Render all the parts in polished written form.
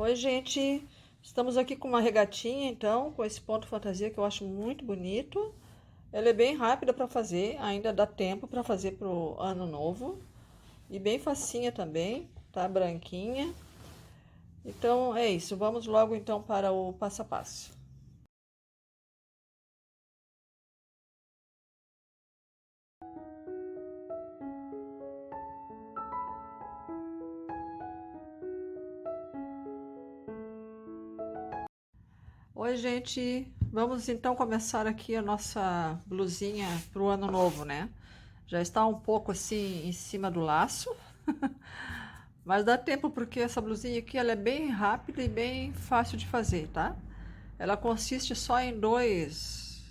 Oi, gente. Estamos aqui com uma regatinha, então, com esse ponto fantasia que eu acho muito bonito. Ela é bem rápida para fazer, ainda dá tempo para fazer pro ano novo. E bem facinha também, tá? Branquinha. Então, é isso. Vamos logo então para o passo a passo. Oi, gente. Vamos então começar aqui a nossa blusinha pro ano novo, né? Já está um pouco assim em cima do laço. Mas dá tempo porque essa blusinha aqui ela é bem rápida e bem fácil de fazer, tá? Ela consiste só em dois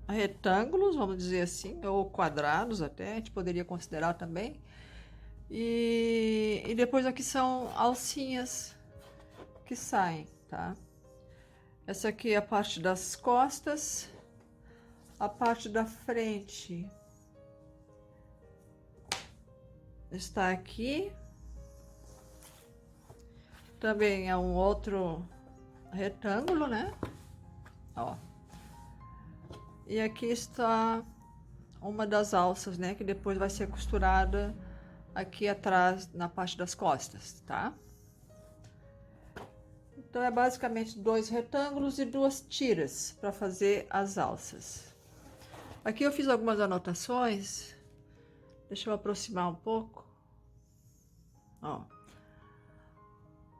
retângulos, vamos dizer assim, ou quadrados até, a gente poderia considerar também. E depois aqui são alcinhas que saem, tá? Essa aqui é a parte das costas, a parte da frente está aqui. Também é um outro retângulo, né? Ó. E aqui está uma das alças, né? Que depois vai ser costurada aqui atrás na parte das costas, tá? Então é basicamente dois retângulos e duas tiras para fazer as alças. Aqui eu fiz algumas anotações. Deixa eu aproximar um pouco. Ó.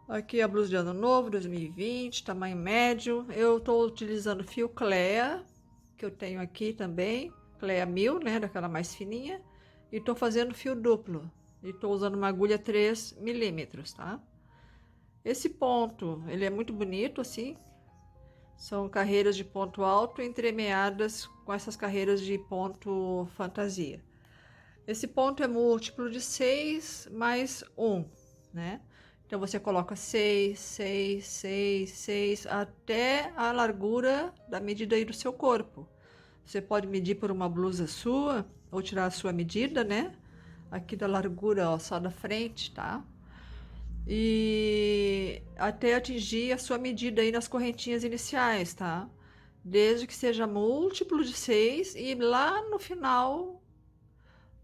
Aqui a blusa de ano novo, 2020, tamanho médio. Eu estou utilizando fio Clea, que eu tenho aqui também, Clea 1000, né, daquela mais fininha. E estou fazendo fio duplo. E estou usando uma agulha 3 milímetros, tá? Esse ponto, ele é muito bonito, assim. São carreiras de ponto alto entremeadas com essas carreiras de ponto fantasia. Esse ponto é múltiplo de 6 mais 1, né? Então, você coloca 6, 6, 6, 6, até a largura da medida aí do seu corpo. Você pode medir por uma blusa sua, ou tirar a sua medida, né? Aqui da largura, ó, só da frente, tá? E até atingir a sua medida aí nas correntinhas iniciais, tá? Desde que seja múltiplo de 6 e lá no final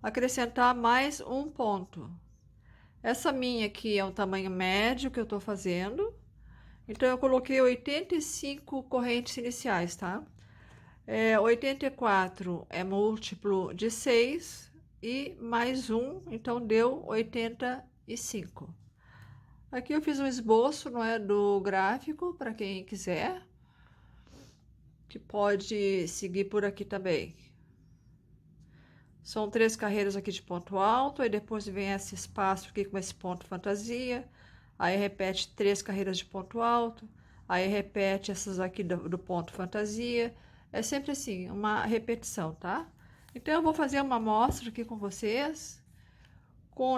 acrescentar mais um ponto. Essa minha aqui é um tamanho médio que eu tô fazendo, então eu coloquei 85 correntes iniciais, tá? 84 é múltiplo de 6 e mais um, então deu 85. Aqui eu fiz um esboço, não é, do gráfico, para quem quiser, que pode seguir por aqui também. São 3 carreiras aqui de ponto alto, aí depois vem esse espaço aqui com esse ponto fantasia, aí repete 3 carreiras de ponto alto, aí repete essas aqui do ponto fantasia. É sempre assim, uma repetição, tá? Então eu vou fazer uma amostra aqui com vocês,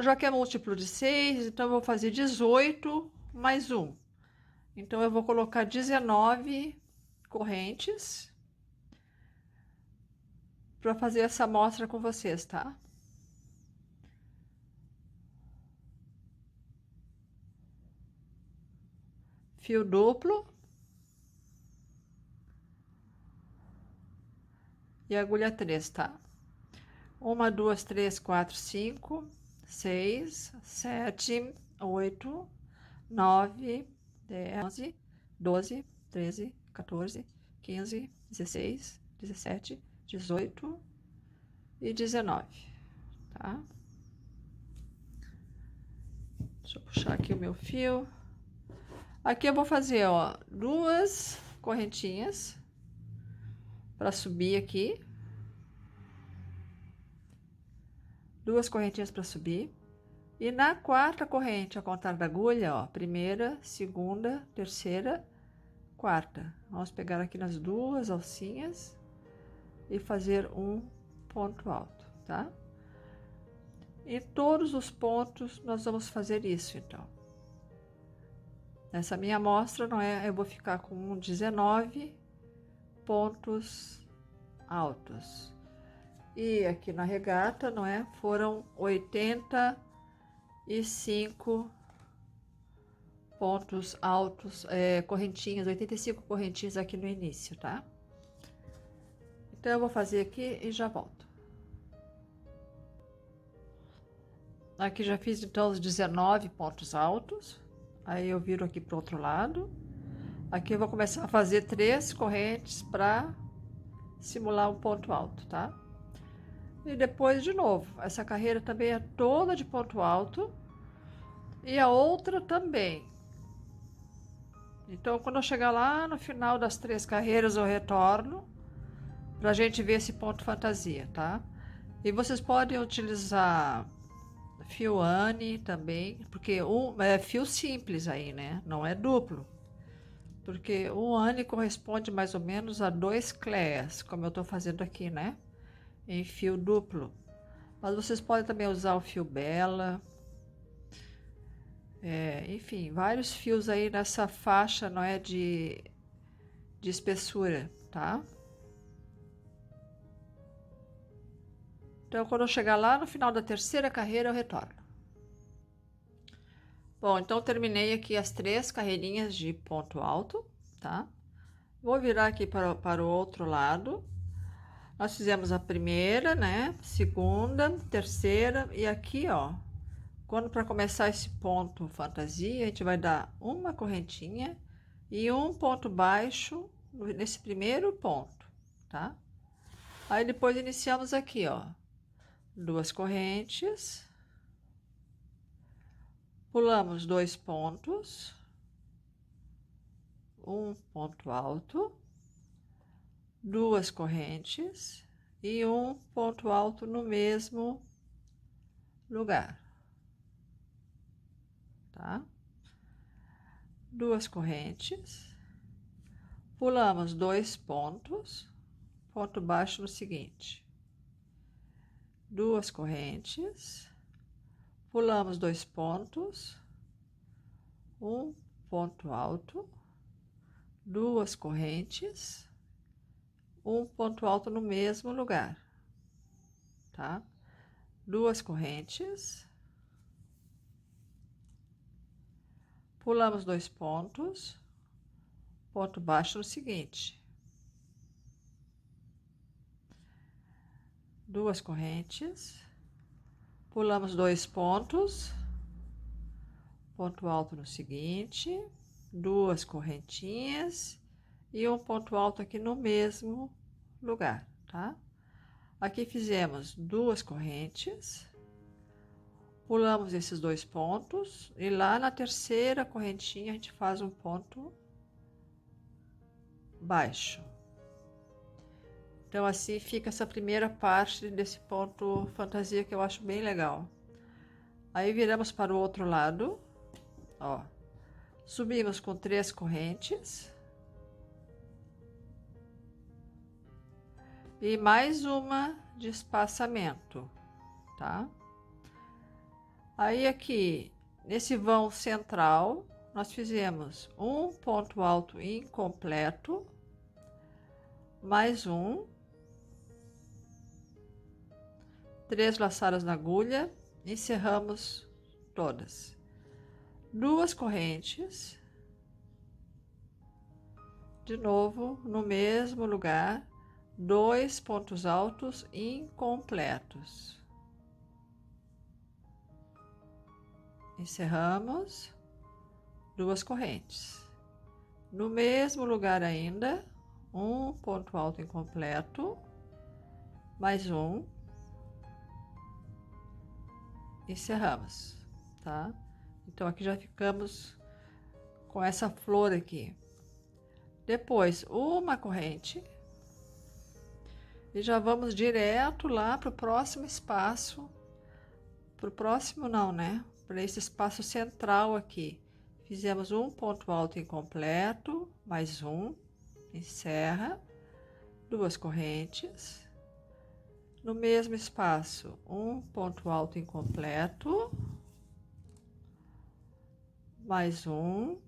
já que é múltiplo de 6, então eu vou fazer 18 mais 1. Então, eu vou colocar 19 correntes para fazer essa amostra com vocês, tá? Fio duplo e agulha 3, tá? 1, 2, 3, 4, 5, 6, 7, 8, 9, 10, 11, 12, 13, 14, 15, 16, 17, 18 e 19, tá? Deixa eu puxar aqui o meu fio. Aqui eu vou fazer, ó, duas correntinhas para subir aqui. Duas correntinhas para subir. E na quarta corrente, a contar da agulha, ó, primeira, segunda, terceira, quarta. Vamos pegar aqui nas duas alcinhas e fazer um ponto alto, tá? Em todos os pontos nós vamos fazer isso, então. Nessa minha amostra, não é? Eu vou ficar com 19 pontos altos. E aqui na regata, não é? Foram 85 pontos altos, correntinhas, 85 correntinhas aqui no início, tá? Então, eu vou fazer aqui e já volto. Aqui já fiz, então, os 19 pontos altos. Aí, eu viro aqui pro outro lado. Aqui, eu vou começar a fazer 3 correntes para simular um ponto alto, tá? E depois, de novo, essa carreira também é toda de ponto alto. E a outra também. Então, quando eu chegar lá no final das 3 carreiras, eu retorno pra gente ver esse ponto fantasia, tá? E vocês podem utilizar fio Anne também, porque é fio simples aí, né? Não é duplo. Porque o Anne corresponde mais ou menos a 2 cléas, como eu tô fazendo aqui, né? Em fio duplo. Mas vocês podem também usar o fio Bela. Enfim, vários fios aí nessa faixa, não é, de espessura, tá? Então, quando eu chegar lá no final da 3ª carreira, eu retorno. Bom, então eu terminei aqui as 3 carreirinhas de ponto alto, tá? Vou virar aqui para o outro lado. Nós fizemos a primeira, né? Segunda, terceira e aqui, ó. Quando para começar esse ponto fantasia, a gente vai dar uma correntinha e um ponto baixo nesse primeiro ponto, tá? Aí depois iniciamos aqui, ó. 2 correntes, pulamos 2 pontos, um ponto alto, 2 correntes e um ponto alto no mesmo lugar, tá? 2 correntes, pulamos 2 pontos, ponto baixo no seguinte, 2 correntes, pulamos 2 pontos, um ponto alto, 2 correntes, um ponto alto no mesmo lugar, tá? 2 correntes, pulamos 2 pontos, ponto baixo no seguinte, 2 correntes, pulamos 2 pontos, ponto alto no seguinte, 2 correntinhas e um ponto alto aqui no mesmo lugar, tá? Aqui fizemos 2 correntes, pulamos esses 2 pontos e lá na 3ª correntinha a gente faz um ponto baixo. Então, assim fica essa primeira parte desse ponto fantasia que eu acho bem legal. Aí viramos para o outro lado, ó. Subimos com 3 correntes. E mais uma de espaçamento, tá? Aí aqui, nesse vão central, nós fizemos um ponto alto incompleto, mais um, 3 laçadas na agulha, encerramos todas. 2 correntes, de novo, no mesmo lugar, 2 pontos altos incompletos. Encerramos, 2 correntes. No mesmo lugar ainda, um ponto alto incompleto, mais um, encerramos, tá? Então, aqui já ficamos com essa flor aqui. Depois, uma corrente. E já vamos direto lá para o próximo espaço. Para o próximo não, né? Para esse espaço central aqui. Fizemos um ponto alto incompleto, mais um, encerra, 2 correntes. No mesmo espaço, um ponto alto incompleto, mais um,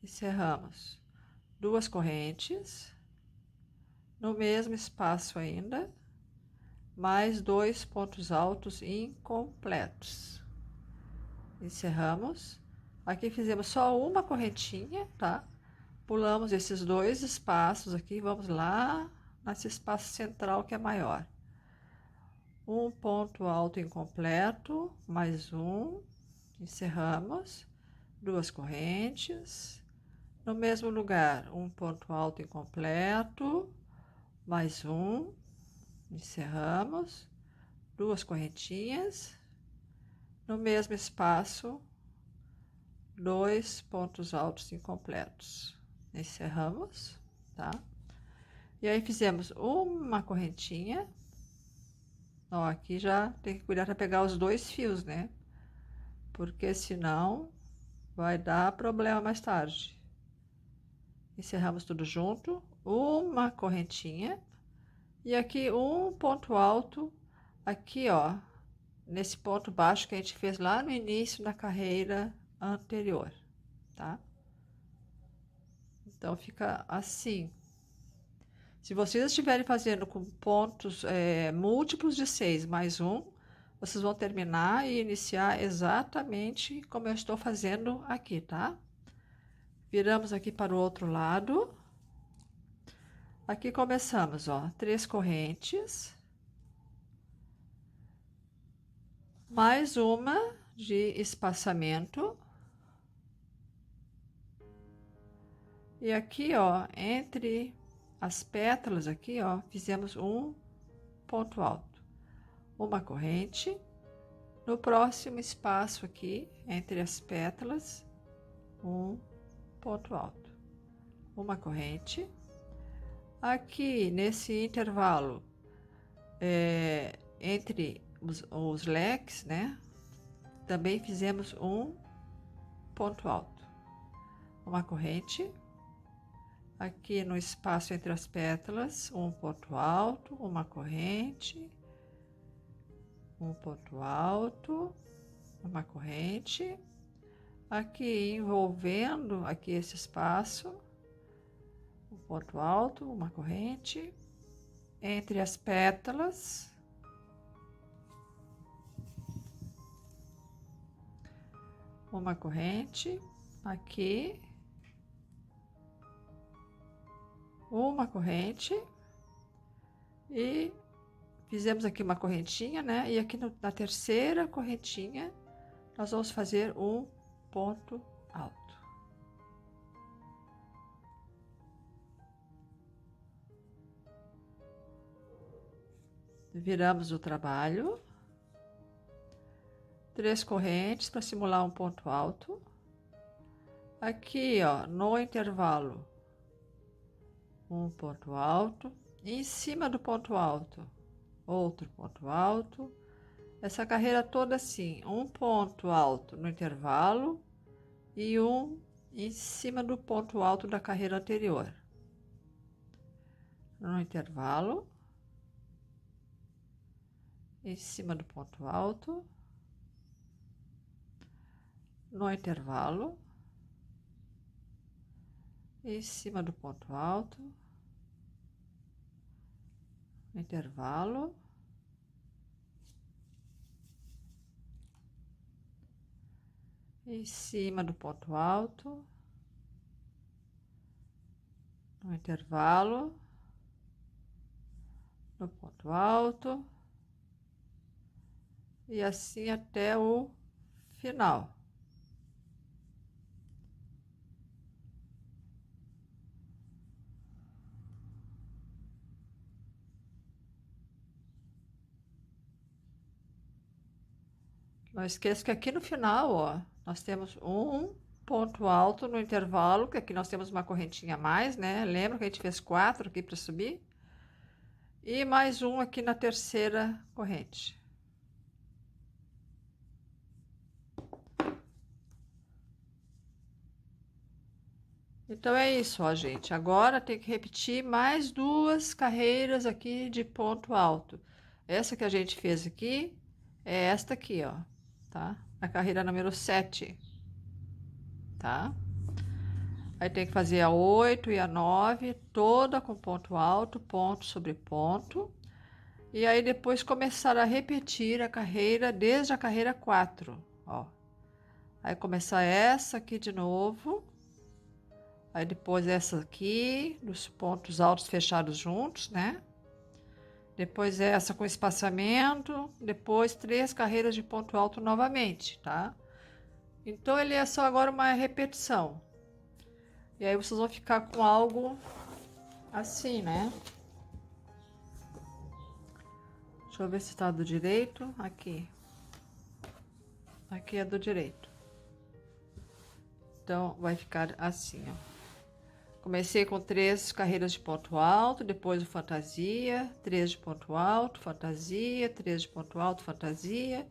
encerramos, 2 correntes, no mesmo espaço ainda, mais 2 pontos altos incompletos. encerramos. Aqui fizemos só uma correntinha, tá? Pulamos esses dois espaços aqui, vamos lá nesse espaço central que é maior. Um ponto alto incompleto, mais um, encerramos, duas correntes. No mesmo lugar, um ponto alto incompleto, mais um, encerramos, duas correntinhas. No mesmo espaço, dois pontos altos incompletos, encerramos, tá? E aí fizemos uma correntinha. Ó, aqui já tem que cuidar para pegar os dois fios, né? Porque senão vai dar problema mais tarde. Encerramos tudo junto, uma correntinha. E aqui um ponto alto, aqui ó, nesse ponto baixo que a gente fez lá no início da carreira anterior, tá? Então fica assim. Se vocês estiverem fazendo com pontos múltiplos de 6 mais um, vocês vão terminar e iniciar exatamente como eu estou fazendo aqui, tá? Viramos aqui para o outro lado. Aqui começamos, ó, 3 correntes, mais uma de espaçamento. E aqui, ó, entre as pétalas aqui, ó, fizemos um ponto alto, uma corrente. No próximo espaço aqui, entre as pétalas, um ponto alto, uma corrente. Aqui nesse intervalo, entre os leques, né, também fizemos um ponto alto, uma corrente. Aqui no espaço entre as pétalas, um ponto alto, uma corrente, um ponto alto, uma corrente. Aqui envolvendo aqui esse espaço, um ponto alto, uma corrente. Entre as pétalas, uma corrente. Aqui, uma corrente. E fizemos aqui uma correntinha, né? E aqui na terceira correntinha, nós vamos fazer um ponto alto. Viramos o trabalho. 3 correntes para simular um ponto alto. Aqui, ó, no intervalo, um ponto alto. Em cima do ponto alto, outro ponto alto. Essa carreira toda assim, um ponto alto no intervalo e um em cima do ponto alto da carreira anterior. No intervalo, em cima do ponto alto, no intervalo, em cima do ponto alto, no intervalo, em cima do ponto alto, no intervalo, no ponto alto, e assim até o final. Não esqueça que aqui no final, ó, nós temos um ponto alto no intervalo, que aqui nós temos uma correntinha a mais, né? Lembra que a gente fez 4 aqui para subir? E mais um aqui na terceira corrente. Então é isso, ó, gente. Agora tem que repetir mais 2 carreiras aqui de ponto alto. Essa que a gente fez aqui é esta aqui, ó, tá? A carreira número 7, tá? Aí tem que fazer a 8 e a 9, toda com ponto alto, ponto sobre ponto. E aí depois começar a repetir a carreira desde a carreira 4, ó. Aí começar essa aqui de novo. Aí depois essa aqui, dos pontos altos fechados juntos, né? Depois essa com espaçamento, depois 3 carreiras de ponto alto novamente, tá? Então ele é só agora uma repetição. E aí vocês vão ficar com algo assim, né? Deixa eu ver se tá do direito. Aqui. Aqui é do direito. Então vai ficar assim, ó. Comecei com 3 carreiras de ponto alto, depois o fantasia, 3 de ponto alto, fantasia, 3 de ponto alto, fantasia,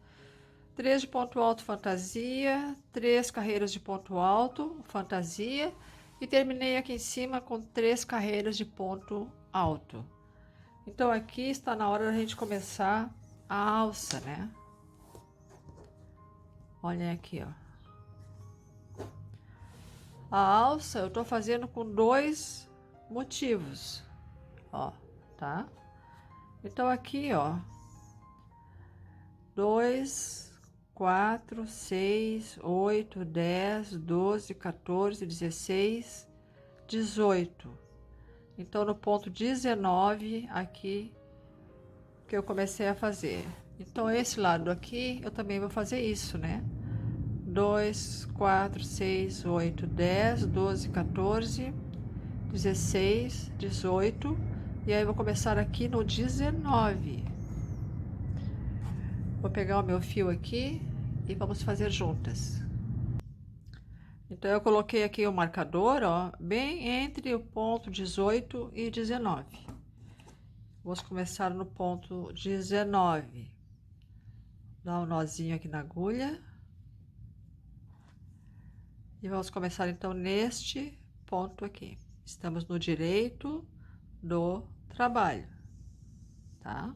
3 de ponto alto, fantasia, 3 carreiras de ponto alto, fantasia, e terminei aqui em cima com 3 carreiras de ponto alto. Então aqui está na hora da gente começar a alça, né? Olhem aqui, ó. A alça eu tô fazendo com 2 motivos, ó, tá? Então aqui, ó, 2, 4, 6, 8, 10, 12, 14, 16, 18. Então no ponto 19 aqui que eu comecei a fazer. Então esse lado aqui eu também vou fazer isso, né? 2, 4, 6, 8, 10, 12, 14, 16, 18. E aí, vou começar aqui no 19. Vou pegar o meu fio aqui e vamos fazer juntas. Então, eu coloquei aqui o marcador, ó, bem entre o ponto 18 e 19. Vamos começar no ponto 19. Dá um nozinho aqui na agulha. E vamos começar então neste ponto aqui. Estamos no direito do trabalho, tá?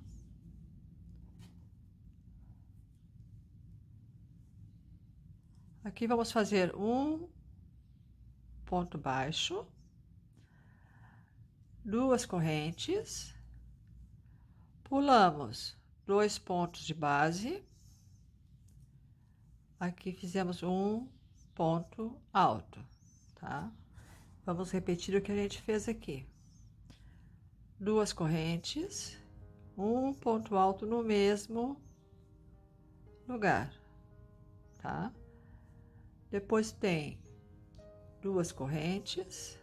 Aqui vamos fazer um ponto baixo, 2 correntes, pulamos 2 pontos de base, aqui fizemos um ponto alto, tá? Vamos repetir o que a gente fez aqui. 2 correntes, um ponto alto no mesmo lugar, tá? Depois tem 2 correntes,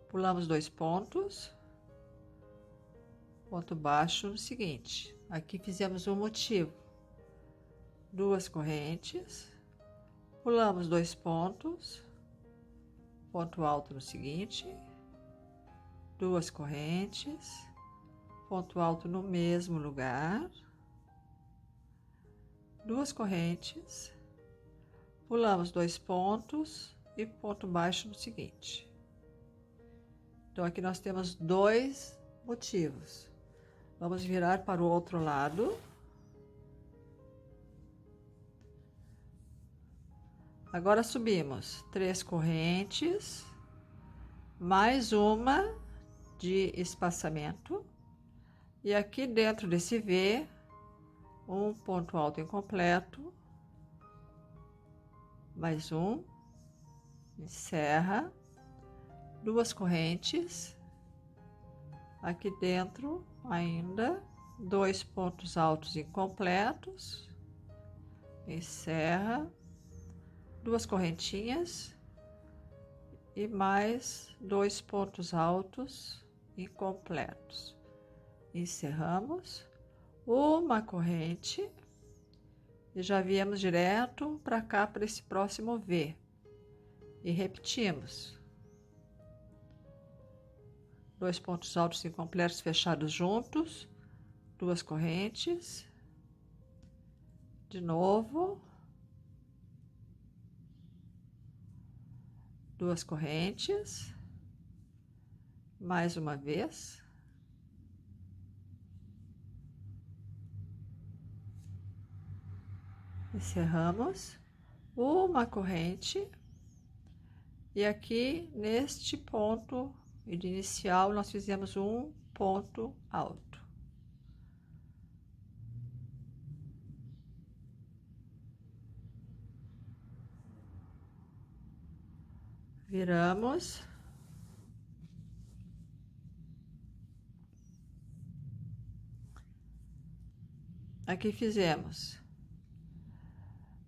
pulamos 2 pontos, ponto baixo no seguinte. Aqui fizemos um motivo. 2 correntes, pulamos 2 pontos, ponto alto no seguinte, 2 correntes, ponto alto no mesmo lugar, 2 correntes, pulamos 2 pontos e ponto baixo no seguinte. Então aqui nós temos 2 motivos. Vamos virar para o outro lado. Agora subimos 3 correntes, mais uma de espaçamento, e aqui dentro desse V, um ponto alto incompleto, mais um, encerra, 2 correntes, aqui dentro ainda, 2 pontos altos incompletos, encerra, 2 correntinhas e mais 2 pontos altos incompletos. Encerramos, uma corrente e já viemos direto para cá, para esse próximo V. E repetimos. 2 pontos altos incompletos fechados juntos, 2 correntes. De novo. 2 correntes, mais uma vez, encerramos, uma corrente, e aqui neste ponto inicial nós fizemos um ponto alto. Viramos. Aqui fizemos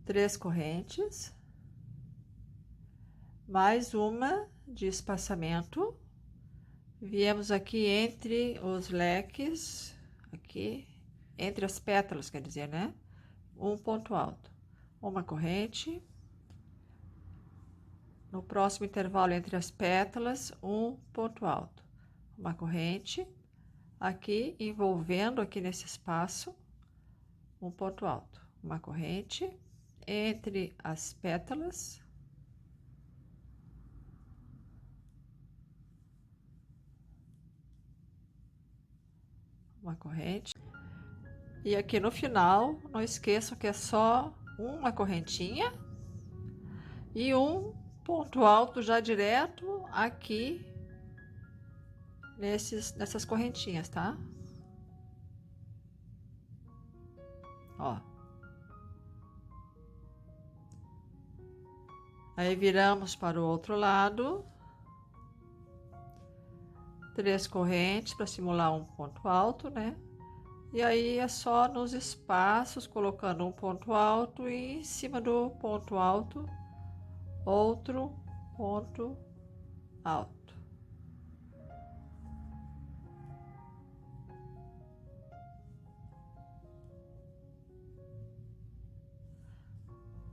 3 correntes, mais uma de espaçamento. Viemos aqui entre os leques, aqui, entre as pétalas, quer dizer, né? Um ponto alto, uma corrente. No próximo intervalo entre as pétalas, um ponto alto, uma corrente. Aqui, envolvendo aqui nesse espaço, um ponto alto, uma corrente. Entre as pétalas, uma corrente. E aqui no final, não esqueçam que é só uma correntinha e um ponto alto já direto aqui nessas correntinhas, tá? Ó. Aí viramos para o outro lado. 3 correntes para simular um ponto alto, né? E aí é só nos espaços, colocando um ponto alto e em cima do ponto alto, outro ponto alto.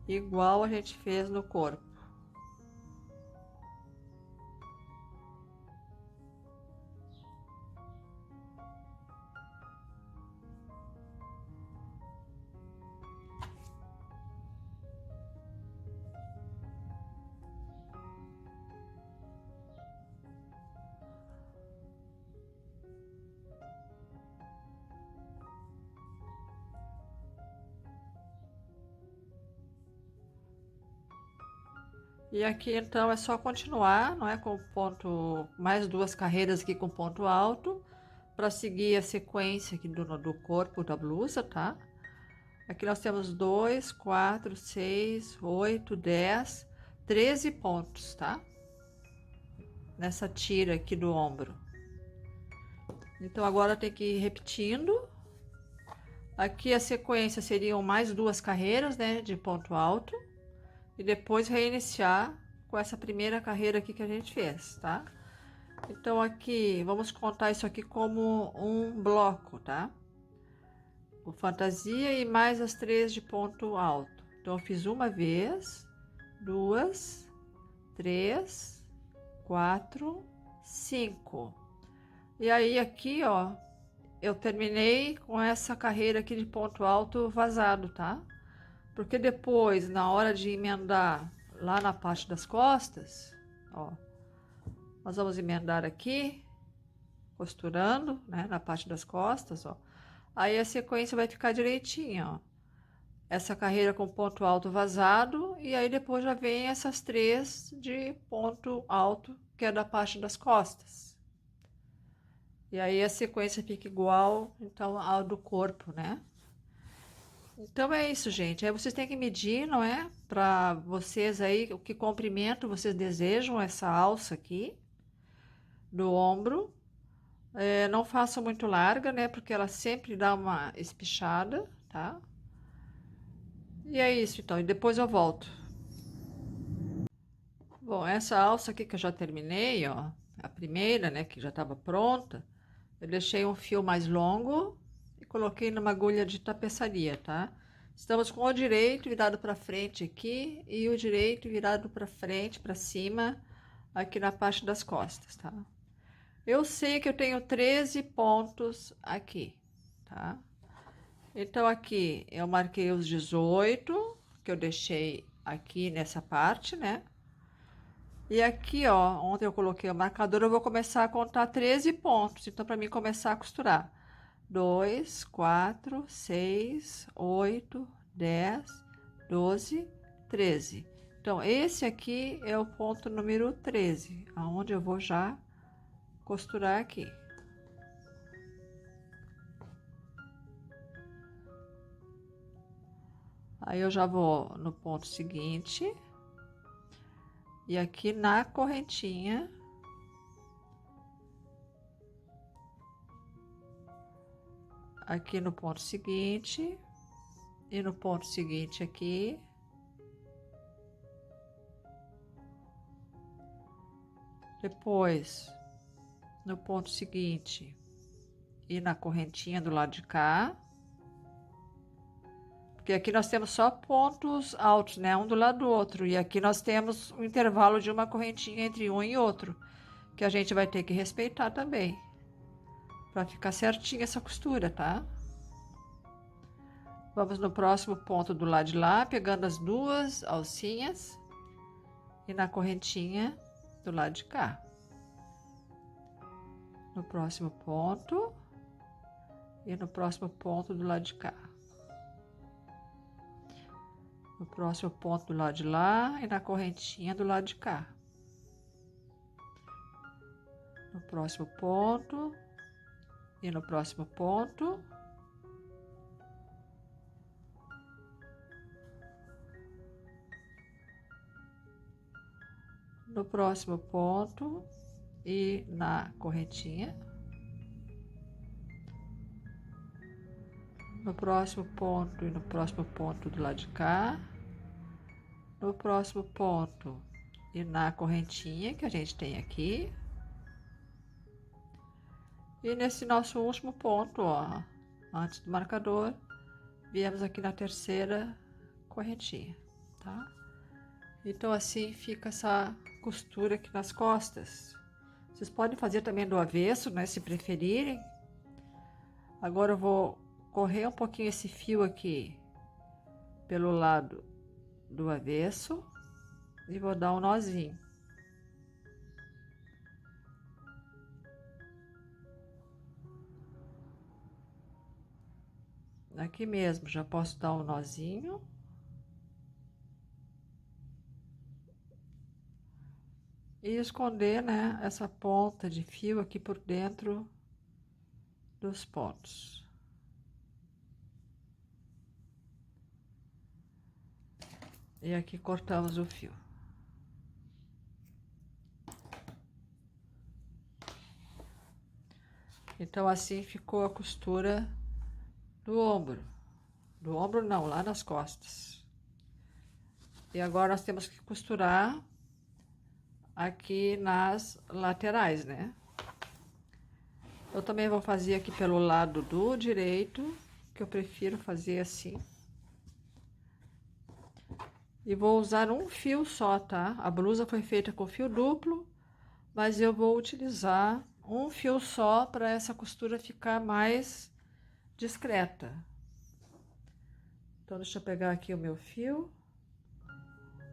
Igual a gente fez no corpo. E aqui então é só continuar, não é, com ponto, mais 2 carreiras aqui com ponto alto, para seguir a sequência aqui do corpo da blusa, tá? Aqui nós temos 2, 4, 6, 8, 10, 13 pontos, tá? Nessa tira aqui do ombro. Então agora tem que ir repetindo. Aqui a sequência seriam mais 2 carreiras, né, de ponto alto. E depois reiniciar com essa primeira carreira aqui que a gente fez, tá? Então aqui, vamos contar isso aqui como um bloco, tá? O fantasia e mais as 3 de ponto alto. Então eu fiz uma vez, 2, 3, 4, 5. E aí aqui, ó, eu terminei com essa carreira aqui de ponto alto vazado, tá? Porque depois, na hora de emendar lá na parte das costas, ó, nós vamos emendar aqui, costurando, né, na parte das costas, ó. Aí a sequência vai ficar direitinha, ó. Essa carreira com ponto alto vazado, e aí depois já vem essas 3 de ponto alto, que é da parte das costas. E aí a sequência fica igual, então, ao do corpo, né? Então é isso, gente. Aí vocês têm que medir, não é? Para vocês aí, o que comprimento vocês desejam essa alça aqui do ombro. Não façam muito larga, né? Porque ela sempre dá uma espichada, tá? E é isso, então. E depois eu volto. Bom, essa alça aqui que eu já terminei, ó, a primeira, né, que já estava pronta, eu deixei um fio mais longo e coloquei numa agulha de tapeçaria, tá? Estamos com o direito virado para frente aqui e o direito virado para frente, para cima, aqui na parte das costas, tá? Eu sei que eu tenho 13 pontos aqui, tá? Então aqui eu marquei os 18 que eu deixei aqui nessa parte, né? E aqui, ó, onde eu coloquei o marcador, eu vou começar a contar 13 pontos. Então, para mim começar a costurar. 2, 4, 6, 8, 10, 12, 13. Então, esse aqui é o ponto número 13, aonde eu vou já costurar aqui. Aí eu já vou no ponto seguinte. E aqui na correntinha, aqui no ponto seguinte, e no ponto seguinte aqui, depois no ponto seguinte e na correntinha do lado de cá, porque aqui nós temos só pontos altos, né, um do lado do outro, e aqui nós temos um intervalo de uma correntinha entre um e outro, que a gente vai ter que respeitar também, para ficar certinha essa costura, tá? Vamos no próximo ponto do lado de lá, pegando as duas alcinhas e na correntinha do lado de cá. No próximo ponto e no próximo ponto do lado de cá. No próximo ponto do lado de lá e na correntinha do lado de cá. No próximo ponto e no próximo ponto. No próximo ponto e na correntinha. No próximo ponto e no próximo ponto do lado de cá. No próximo ponto e na correntinha que a gente tem aqui. E nesse nosso último ponto, ó, antes do marcador, viemos aqui na terceira correntinha, tá? Então assim fica essa costura aqui nas costas. Vocês podem fazer também do avesso, né, se preferirem. Agora eu vou correr um pouquinho esse fio aqui pelo lado do avesso e vou dar um nozinho. Aqui mesmo já posso dar um nozinho. E esconder, né, essa ponta de fio aqui por dentro dos pontos. E aqui cortamos o fio. Então assim ficou a costura do ombro. Do ombro não, lá nas costas. E agora nós temos que costurar aqui nas laterais, né? Eu também vou fazer aqui pelo lado do direito, que eu prefiro fazer assim. E vou usar um fio só, tá? A blusa foi feita com fio duplo, mas eu vou utilizar um fio só para essa costura ficar mais discreta. Então, deixa eu pegar aqui o meu fio.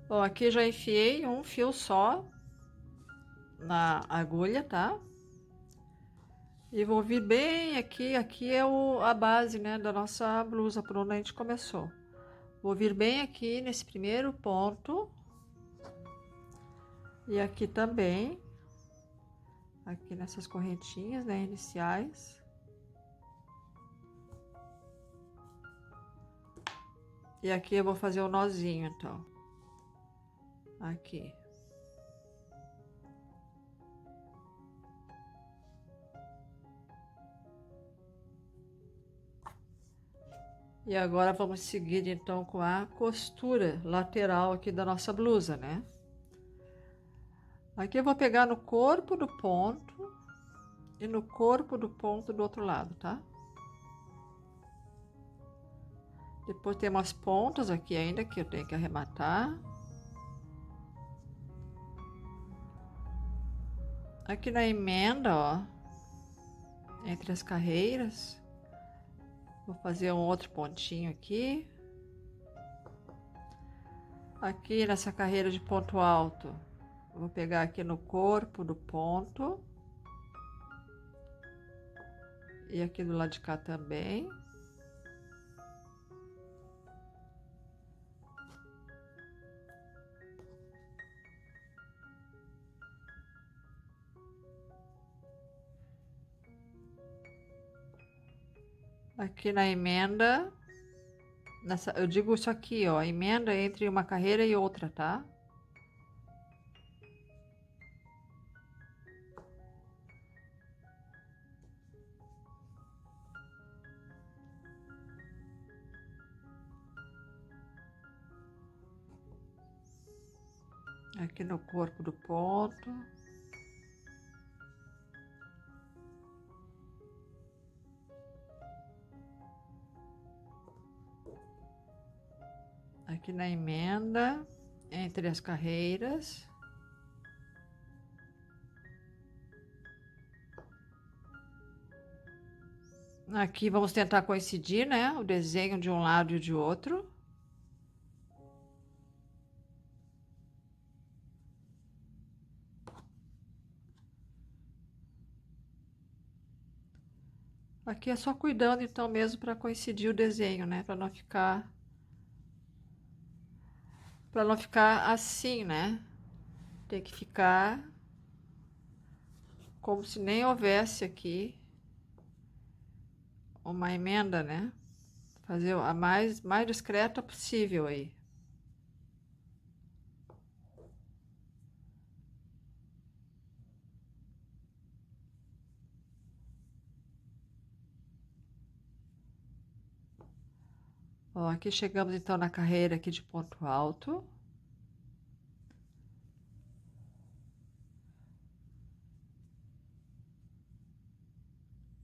Bom, aqui já enfiei um fio só na agulha, tá? E vou vir bem aqui, aqui é a base, né, da nossa blusa, por onde a gente começou. Vou vir bem aqui nesse primeiro ponto. E aqui também. Aqui nessas correntinhas, né, iniciais. E aqui eu vou fazer o nozinho, então. Aqui. E agora vamos seguir então com a costura lateral aqui da nossa blusa, né? Aqui eu vou pegar no corpo do ponto e no corpo do ponto do outro lado, tá? Depois tem umas pontas aqui ainda que eu tenho que arrematar. Aqui na emenda, ó, entre as carreiras. Vou fazer um outro pontinho aqui. Aqui nessa carreira de ponto alto, vou pegar aqui no corpo do ponto. E aqui do lado de cá também. Aqui na emenda, eu digo isso aqui, ó, emenda entre uma carreira e outra, tá? aqui no corpo do ponto. Aqui na emenda, entre as carreiras. Aqui vamos tentar coincidir, né? O desenho de um lado e de outro. Aqui é só cuidando então mesmo para coincidir o desenho, né? Para não ficar assim, né? Tem que ficar como se nem houvesse aqui uma emenda, né? Fazer a mais discreta possível aí. Ó, aqui chegamos então na carreira aqui de ponto alto.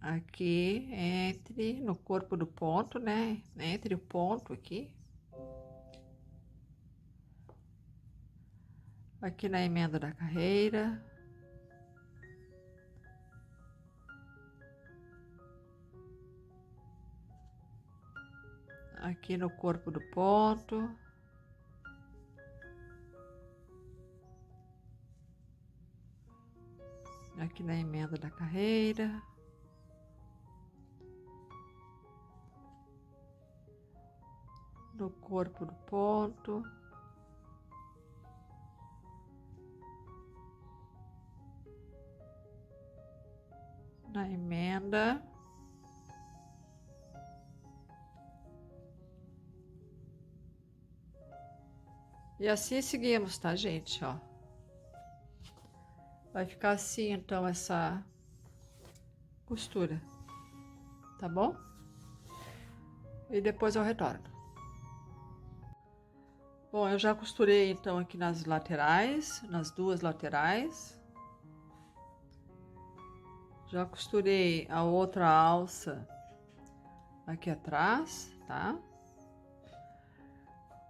Aqui no corpo do ponto, né? Entre o ponto aqui. Aqui na emenda da carreira. Aqui no corpo do ponto. Aqui na emenda da carreira. No corpo do ponto. Na emenda. E assim seguimos, tá, gente? Ó. Vai ficar assim, então, essa costura, tá bom? E depois eu retorno. Bom, eu já costurei, então, aqui nas laterais, nas duas laterais. Já costurei a outra alça aqui atrás, tá?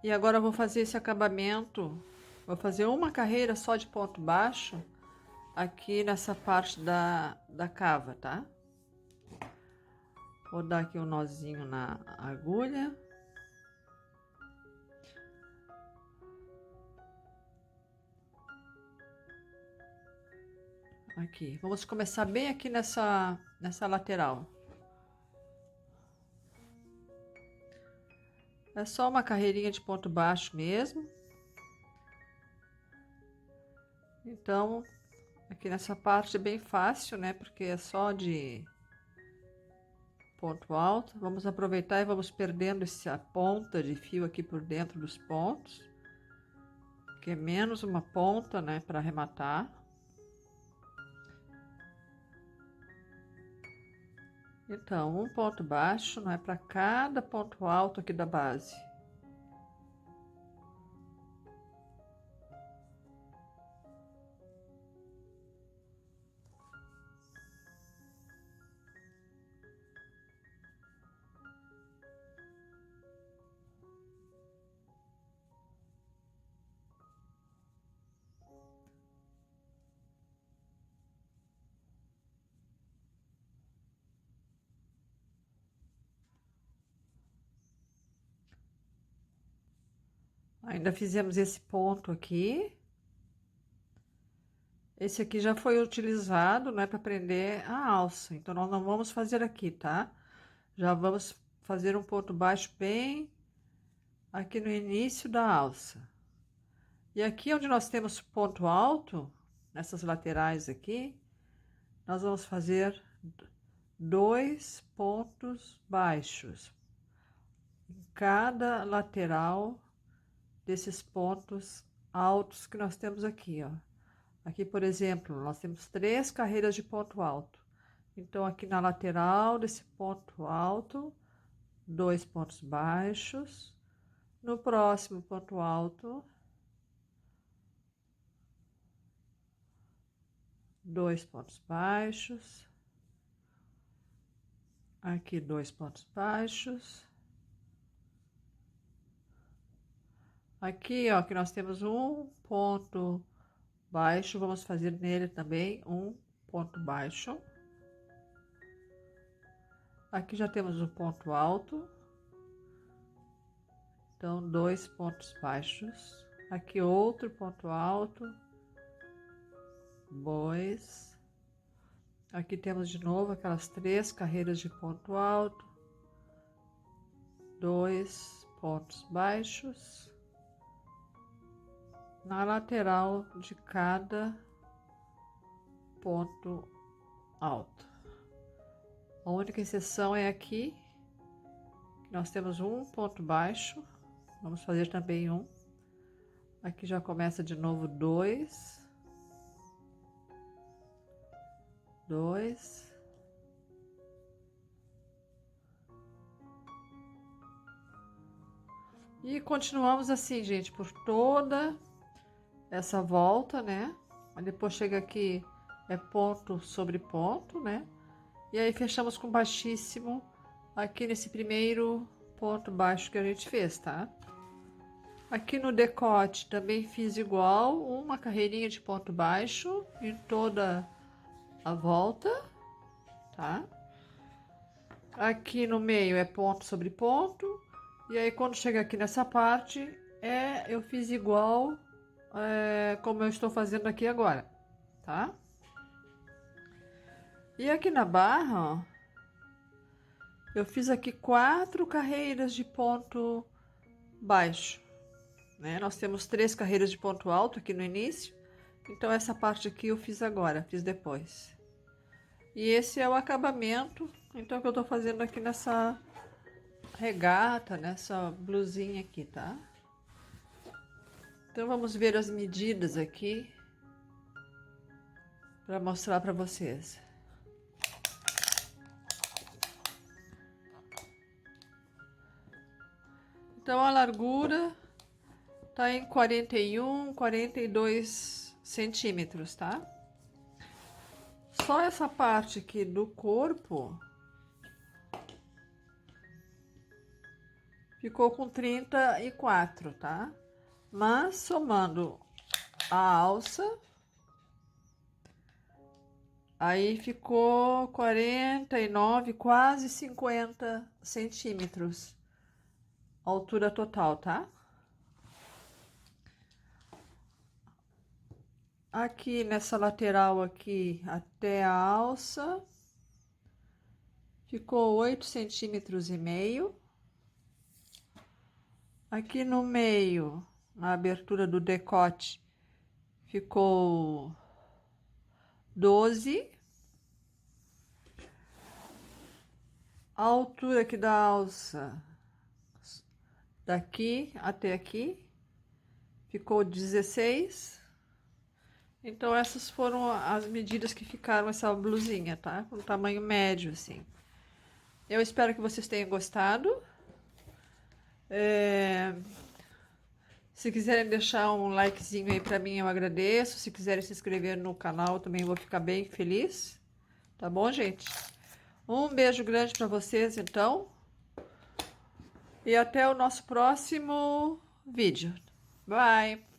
E agora eu vou fazer esse acabamento, vou fazer uma carreira só de ponto baixo aqui nessa parte da cava, tá? Vou dar aqui um nozinho na agulha. Aqui, vamos começar bem aqui nessa lateral. É só uma carreirinha de ponto baixo mesmo. Então, aqui nessa parte é bem fácil, né? Porque é só de ponto alto. Vamos aproveitar e vamos perdendo essa ponta de fio aqui por dentro dos pontos. Que é menos uma ponta, né? Para arrematar. Então, um ponto baixo, não é para cada ponto alto aqui da base. Ainda fizemos esse ponto aqui. Esse aqui já foi utilizado, né, para prender a alça. Então, nós não vamos fazer aqui, tá? Já vamos fazer um ponto baixo bem aqui no início da alça. E aqui onde nós temos ponto alto, nessas laterais aqui, nós vamos fazer 2 pontos baixos em cada lateral desses pontos altos que nós temos aqui, ó. Aqui, por exemplo, nós temos 3 carreiras de ponto alto. Então, aqui na lateral desse ponto alto, 2 pontos baixos. No próximo ponto alto, 2 pontos baixos, aqui 2 pontos baixos, aqui ó, que nós temos um ponto baixo, vamos fazer nele também um ponto baixo. Aqui já temos um ponto alto, então 2 pontos baixos, aqui outro ponto alto, 2, aqui temos de novo aquelas 3 carreiras de ponto alto, 2 pontos baixos, na lateral de cada ponto alto. A única exceção é aqui, que nós temos um ponto baixo, vamos fazer também um. Aqui já começa de novo 2, 2, e continuamos assim, gente, por toda essa volta, né? Aí depois chega aqui, é ponto sobre ponto, né? E aí fechamos com baixíssimo aqui nesse primeiro ponto baixo que a gente fez, tá? Aqui no decote também fiz igual, uma carreirinha de ponto baixo em toda a volta, tá? Aqui no meio é ponto sobre ponto, e aí quando chega aqui nessa parte, eu fiz igual como eu estou fazendo aqui agora, tá? E aqui na barra, ó, eu fiz aqui 4 carreiras de ponto baixo, né? Nós temos 3 carreiras de ponto alto aqui no início, então essa parte aqui eu fiz agora, fiz depois. E esse é o acabamento, então, que eu tô fazendo aqui nessa regata, nessa blusinha aqui, tá? Então, vamos ver as medidas aqui, para mostrar para vocês. Então, a largura tá em 41, 42 centímetros, tá? Só essa parte aqui do corpo ficou com 34, tá? Mas somando a alça, aí ficou 49, quase 50 centímetros. Altura total, tá? Aqui nessa lateral aqui até a alça ficou 8 centímetros e meio. Aqui no meio, na abertura do decote, ficou 12. A altura aqui da alça, daqui até aqui, ficou 16. Então, essas foram as medidas que ficaram essa blusinha, tá? Com tamanho médio, assim. Eu espero que vocês tenham gostado. Se quiserem deixar um likezinho aí pra mim, eu agradeço. Se quiserem se inscrever no canal, também vou ficar bem feliz. Tá bom, gente? Um beijo grande pra vocês, então. E até o nosso próximo vídeo. Bye!